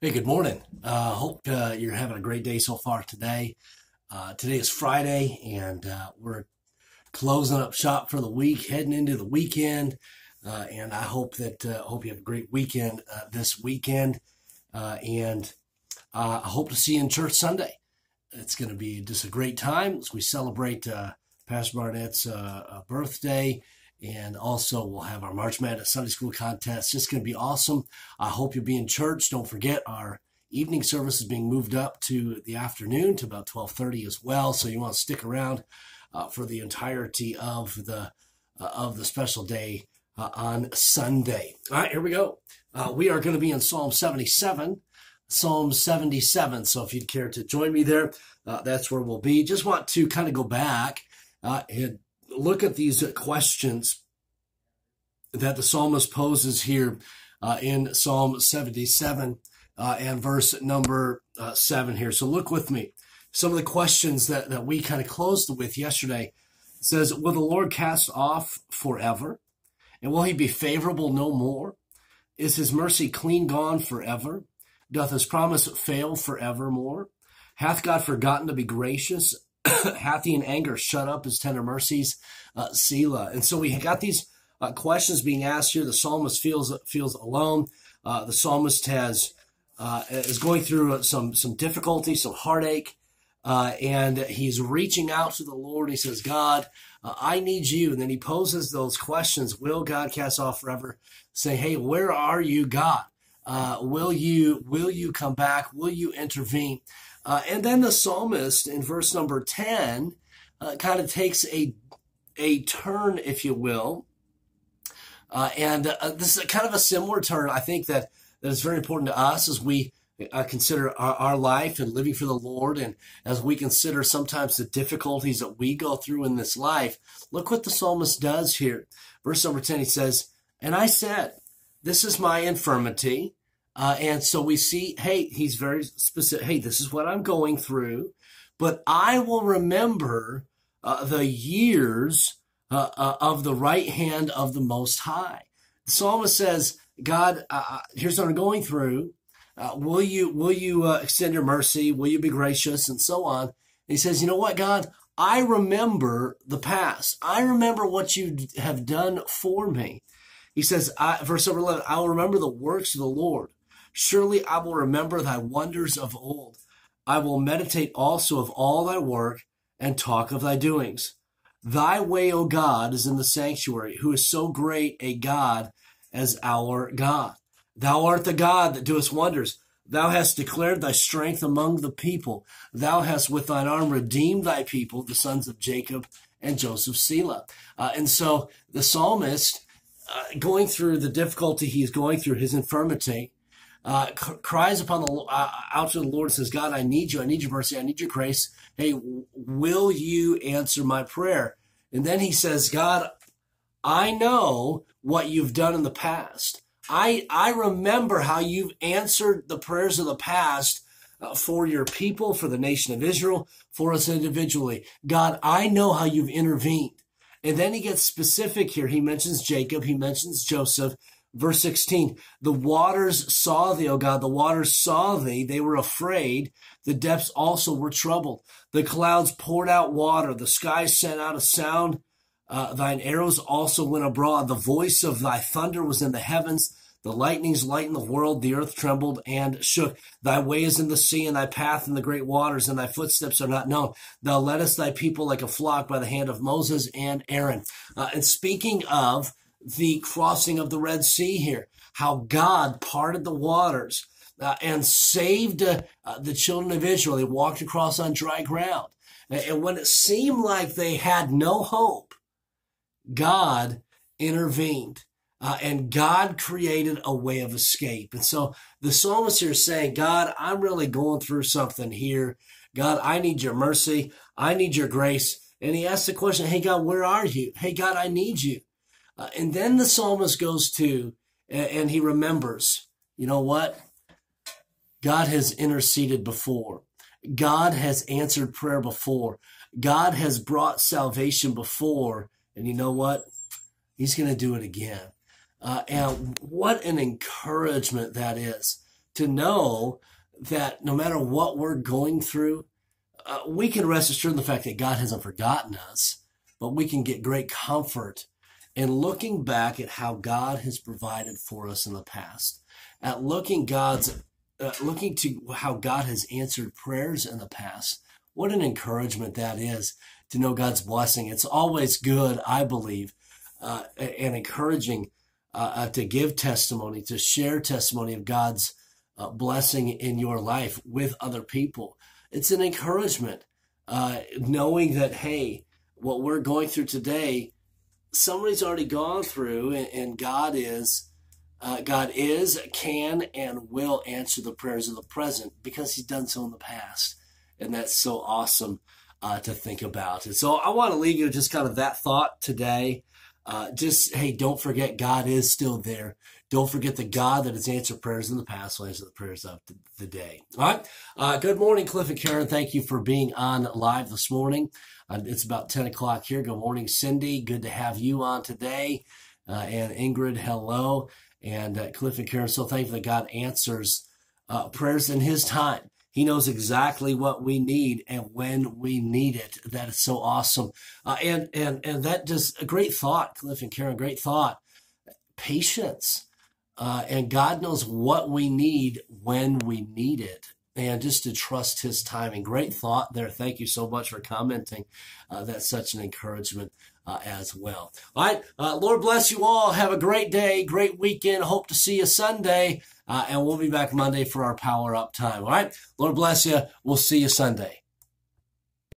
Hey, good morning. Hope you're having a great day so far today. Today is Friday, and we're closing up shop for the week, heading into the weekend. And I hope you have a great weekend this weekend. And I hope to see you in church Sunday. It's going to be just a great time as we celebrate Pastor Barnett's birthday. And also, we'll have our March Madness Sunday School contest. It's just going to be awesome. I hope you'll be in church. Don't forget, our evening service is being moved up to the afternoon to about 12:30 as well. So you want to stick around for the entirety of the special day on Sunday. All right, here we go. We are going to be in Psalm 77. Psalm 77. So if you'd care to join me there, that's where we'll be. Just want to kind of go back and look at these questions that the psalmist poses here in Psalm 77 and verse number 7 here. So look with me. Some of the questions that we kind of closed with yesterday. It says, will the Lord cast off forever? And will he be favorable no more? Is his mercy clean gone forever? Doth his promise fail forevermore? Hath God forgotten to be gracious? Hath he in anger shut up his tender mercies? Selah. And so we got these questions being asked here. The psalmist feels alone. The psalmist is going through some difficulty, some heartache, and he's reaching out to the Lord. He says, God, I need you. And then he poses those questions. Will God cast off forever? Say, hey, where are you, God? Will you come back? Will you intervene? And then the psalmist in verse number 10 kind of takes a turn, if you will. And this is kind of a similar turn, I think, that is very important to us as we consider our life and living for the Lord, and as we consider sometimes the difficulties that we go through in this life. Look what the psalmist does here. Verse number 10, he says, and I said, this is my infirmity. And so we see, hey, he's very specific. Hey, this is what I'm going through, but I will remember the years of the right hand of the Most High. The psalmist says, God, here's what I'm going through. Will you extend your mercy? Will you be gracious? And so on. And he says, you know what, God, I remember the past. I remember what you have done for me. He says, verse number 11, I will remember the works of the Lord. Surely I will remember thy wonders of old. I will meditate also of all thy work and talk of thy doings. Thy way, O God, is in the sanctuary, who is so great a God as our God. Thou art the God that doest wonders. Thou hast declared thy strength among the people. Thou hast with thine arm redeemed thy people, the sons of Jacob and Joseph, Selah. And so the psalmist, going through the difficulty he's going through, his infirmity, cries upon out to the Lord and says, God, I need you. I need your mercy. I need your grace. Hey, will you answer my prayer? And then he says, God, I know what you've done in the past. I remember how you've answered the prayers of the past for your people, for the nation of Israel, for us individually. God, I know how you've intervened. And then he gets specific here. He mentions Jacob. He mentions Joseph. Verse 16, the waters saw thee, O God, the waters saw thee. They were afraid. The depths also were troubled. The clouds poured out water. The skies sent out a sound. Thine arrows also went abroad. The voice of thy thunder was in the heavens. The lightnings lightened the world. The earth trembled and shook. Thy way is in the sea, and thy path in the great waters, and thy footsteps are not known. Thou leddest thy people like a flock by the hand of Moses and Aaron. And speaking of the crossing of the Red Sea here, how God parted the waters and saved the children of Israel. They walked across on dry ground. And when it seemed like they had no hope, God intervened. And God created a way of escape. And so the psalmist here is saying, God, I'm really going through something here. God, I need your mercy. I need your grace. And he asks the question, hey, God, where are you? Hey, God, I need you. And then the psalmist goes to, and he remembers, you know what? God has interceded before. God has answered prayer before. God has brought salvation before. And you know what? He's going to do it again. And what an encouragement that is, to know that no matter what we're going through, we can rest assured in the fact that God hasn't forgotten us, but we can get great comfort in looking back at how God has provided for us in the past, at looking to how God has answered prayers in the past. What an encouragement that is to know God's blessing. It's always good, I believe, and encouraging to give testimony, to share testimony of God's blessing in your life with other people. It's an encouragement, knowing that, hey, what we're going through today, somebody's already gone through, and God can, and will answer the prayers of the present because he's done so in the past. And that's so awesome to think about. And so I want to leave you with just kind of that thought today. Hey, don't forget God is still there. Don't forget the God that has answered prayers in the past will answer the prayers of the day. All right. Good morning, Cliff and Karen. Thank you for being on live this morning. It's about 10 o'clock here. Good morning, Cindy. Good to have you on today. And Ingrid, hello. And Cliff and Karen, so thankful that God answers prayers in his time. He knows exactly what we need and when we need it. That is so awesome. And that just a great thought, Cliff and Karen, great thought. Patience. And God knows what we need when we need it. And just to trust his timing. Great thought there. Thank you so much for commenting. That's such an encouragement as well. All right. Lord bless you all. Have a great day, great weekend. Hope to see you Sunday. And we'll be back Monday for our Power Up time. All right. Lord bless you. We'll see you Sunday.